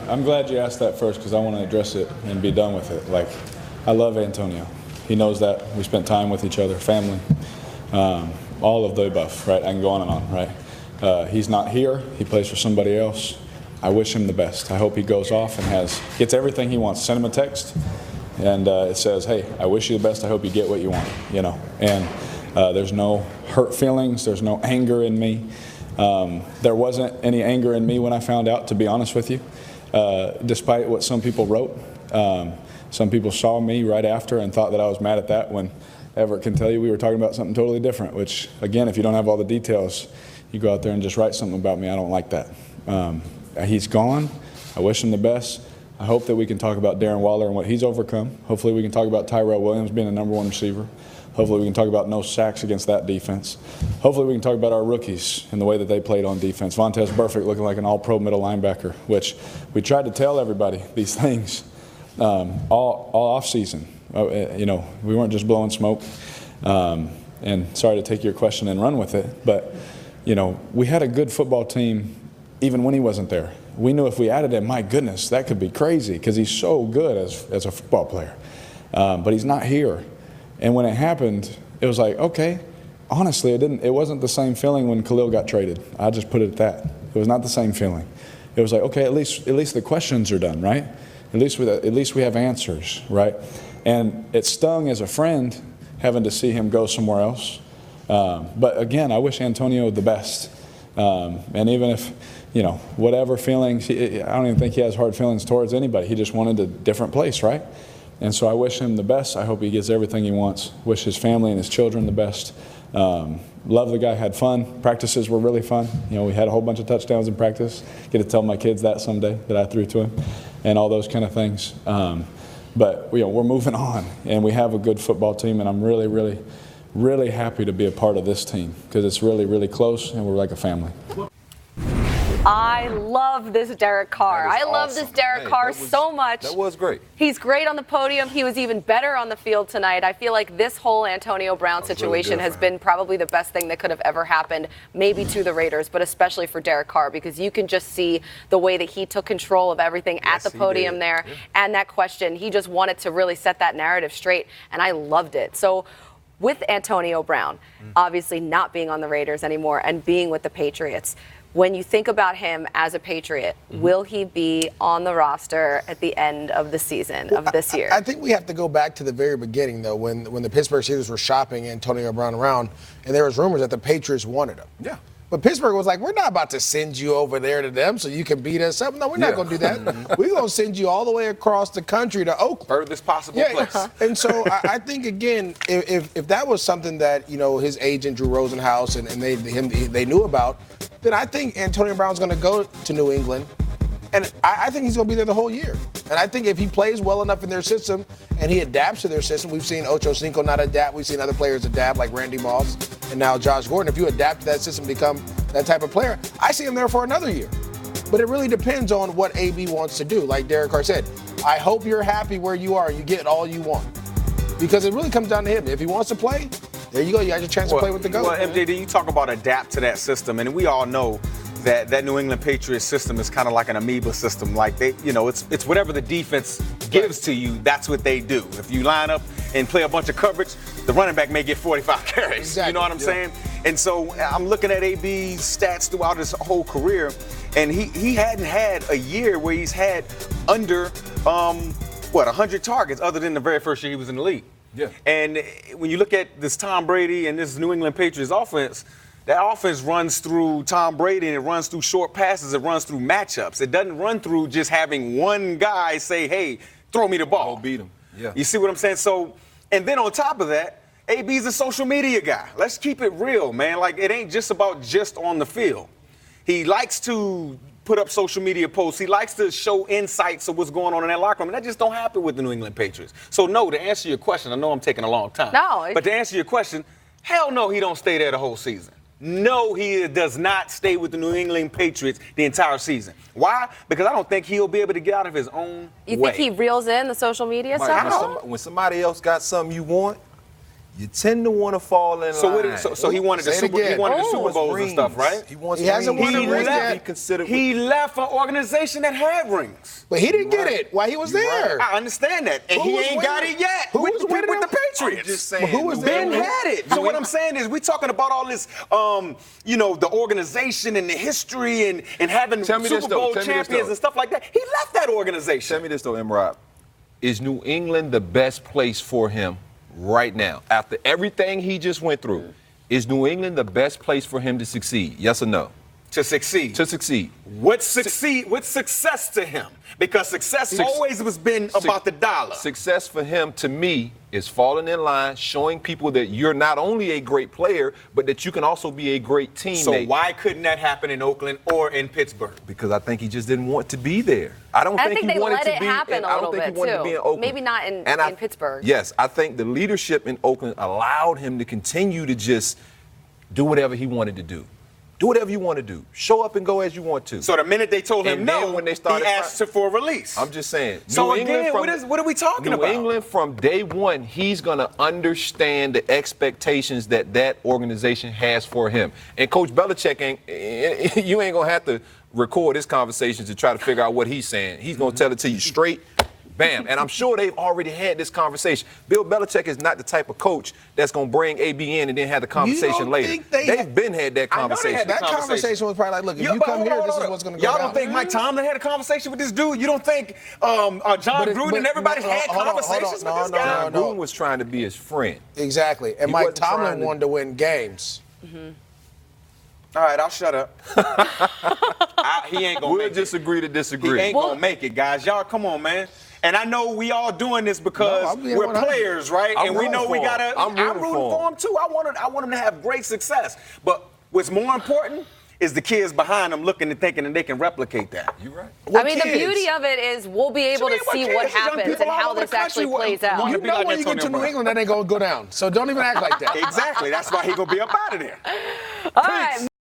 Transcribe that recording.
I'm glad you asked that first because I want to address it and be done with it. Like, I love Antonio. He knows that. We spent time with each other, family, all of the above, right? I can go on and on, right? He's not here. He plays for somebody else. I wish him the best. I hope he goes off and gets everything he wants. Send him a text, and it says, hey, I wish you the best. I hope you get what you want, you know. And there's no hurt feelings. There's no anger in me. There wasn't any anger in me when I found out, to be honest with you, despite what some people wrote. Some people saw me right after and thought that I was mad at that, when Everett can tell you we were talking about something totally different, which, again, if you don't have all the details, you go out there and just write something about me. I don't like that. He's gone. I wish him the best. I hope that we can talk about Darren Waller and what he's overcome. Hopefully we can talk about Tyrell Williams being the #1 receiver. Hopefully we can talk about no sacks against that defense. Hopefully we can talk about our rookies and the way that they played on defense. Vontez Burfict looking like an all-pro middle linebacker, which we tried to tell everybody these things all off season. You know, we weren't just blowing smoke. And sorry to take your question and run with it, but you know, we had a good football team even when he wasn't there. We knew if we added him, my goodness, that could be crazy because he's so good as a football player. But he's not here. And when it happened, it was like, okay, honestly, it wasn't the same feeling when Khalil got traded. I'll just put it at that. It was not the same feeling. It was like, okay, at least the questions are done, right? At least we have answers, right? And it stung as a friend having to see him go somewhere else. But again, I wish Antonio the best. And even if, you know, whatever feelings, I don't even think he has hard feelings towards anybody. He just wanted a different place, right? And so I wish him the best. I hope he gets everything he wants. Wish his family and his children the best. Love the guy, had fun. Practices were really fun. You know, we had a whole bunch of touchdowns in practice. Get to tell my kids that someday, that I threw to him, and all those kind of things. But you know, we're moving on, and we have a good football team, and I'm really, really, really happy to be a part of this team because it's really, really close, and we're like a family. I love this Derek Carr. I love this Derek Carr so much. That was great. He's great on the podium. He was even better on the field tonight. I feel like this whole Antonio Brown situation has been probably the best thing that could have ever happened, maybe to the Raiders, but especially for Derek Carr, because you can just see the way that he took control of everything at the podium there. Yeah. And that question, he just wanted to really set that narrative straight, and I loved it. So with Antonio Brown, obviously not being on the Raiders anymore and being with the Patriots, when you think about him as a Patriot, will he be on the roster at the end of the season of this year? I think we have to go back to the very beginning, though, when the Pittsburgh Steelers were shopping Antonio Brown around, and there was rumors that the Patriots wanted him. Yeah. But Pittsburgh was like, we're not about to send you over there to them so you can beat us up. No, we're not going to do that. We're going to send you all the way across the country to Oakland. Furthest possible place. And so I think, again, if that was something that, you know, his agent, Drew Rosenhaus, and they knew about, then I think Antonio Brown's going to go to New England. And I think he's going to be there the whole year. And I think if he plays well enough in their system and he adapts to their system, we've seen Ocho Cinco not adapt. We've seen other players adapt like Randy Moss and now Josh Gordon. If you adapt to that system, become that type of player, I see him there for another year. But it really depends on what AB wants to do. Like Derek Carr said, I hope you're happy where you are and you get all you want. Because it really comes down to him. If he wants to play, there you go. You got your chance to play with the GOAT. Well, MJD, you talk about adapt to that system, and we all know that New England Patriots system is kind of like an amoeba system. Like it's whatever the defense gives to you, that's what they do. If you line up and play a bunch of coverage, the running back may get 45 carries. Exactly. You know what I'm saying? And so I'm looking at AB's stats throughout his whole career, and he hadn't had a year where he's had under 100 targets other than the very first year he was in the league. Yeah. And when you look at this Tom Brady and this New England Patriots offense, that offense runs through Tom Brady, and it runs through short passes. It runs through matchups. It doesn't run through just having one guy say, hey, throw me the ball. I'll beat him. Yeah. You see what I'm saying? So, and then on top of that, AB's a social media guy. Let's keep it real, man. Like, it ain't just about just on the field. He likes to put up social media posts. He likes to show insights of what's going on in that locker room. And that just don't happen with the New England Patriots. So, no, to answer your question, I know I'm taking a long time. No. But to answer your question, hell no, he don't stay there the whole season. No, he does not stay with the New England Patriots the entire season. Why? Because I don't think he'll be able to get out of his own You way. think he reels in the social media stuff? When somebody else got something you want, you tend to want to fall in line. So he wanted the Say it Super again. Bowls and stuff, right? He hasn't won a ring yet. He left an organization that had rings. But he didn't get it while he was there. I understand that, and Who he was ain't got it yet. Who with was the winning Patriots? I'm just saying. Who was there? Ben had it. So what I'm saying is, we talking about all this, the organization and the history and having Super Bowl champions and stuff like that. He left that organization. Tell me this though, Emrod. Is New England the best place for him right now? After everything he just went through, is New England the best place for him to succeed? Yes or no? To succeed. To succeed. What's success to him? Because success always has been about the dollar. Success for him, to me, is falling in line, showing people that you're not only a great player, but that you can also be a great teammate. So why couldn't that happen in Oakland or in Pittsburgh? Because I think he just didn't want to be there. I think they wanted let to it be. happen I a don't little think bit he wanted too. to be in Oakland. Maybe not in Pittsburgh. Yes, I think the leadership in Oakland allowed him to continue to just do whatever he wanted to do. Do whatever you want to do. Show up and go as you want to. So the minute they told him no, when they started he asked for a release. I'm just saying. So again, what are we talking about? New England, from day one, he's going to understand the expectations that organization has for him. And Coach Belichick, you ain't going to have to record his conversations to try to figure out what he's saying. He's going to tell it to you straight. Bam. And I'm sure they've already had this conversation. Bill Belichick is not the type of coach that's going to bring AB in and then have the conversation later. They've been had that conversation. That conversation was probably like, look, if you come here, this is what's going to go Y'all down. don't think Mike Tomlin had a conversation with this dude? You don't think John Gruden and everybody had conversations with this guy? John Gruden was trying to be his friend. Exactly. And Mike Tomlin wanted to win games. All right, I'll shut up. He ain't going to make it. We'll just agree to disagree. He ain't going to make it, guys. Y'all, come on, man. And I know we all doing this because we're players, right? And we know we got to. I'm rooting for him, too. I want him to have great success. But what's more important is the kids behind them looking and thinking that they can replicate that. You're right. I mean, the beauty of it is we'll be able to see what happens and how this actually plays out. You know when you get to New England, that ain't going to go down. So don't even act like that. Exactly. That's why he's going to be up out of there. All right.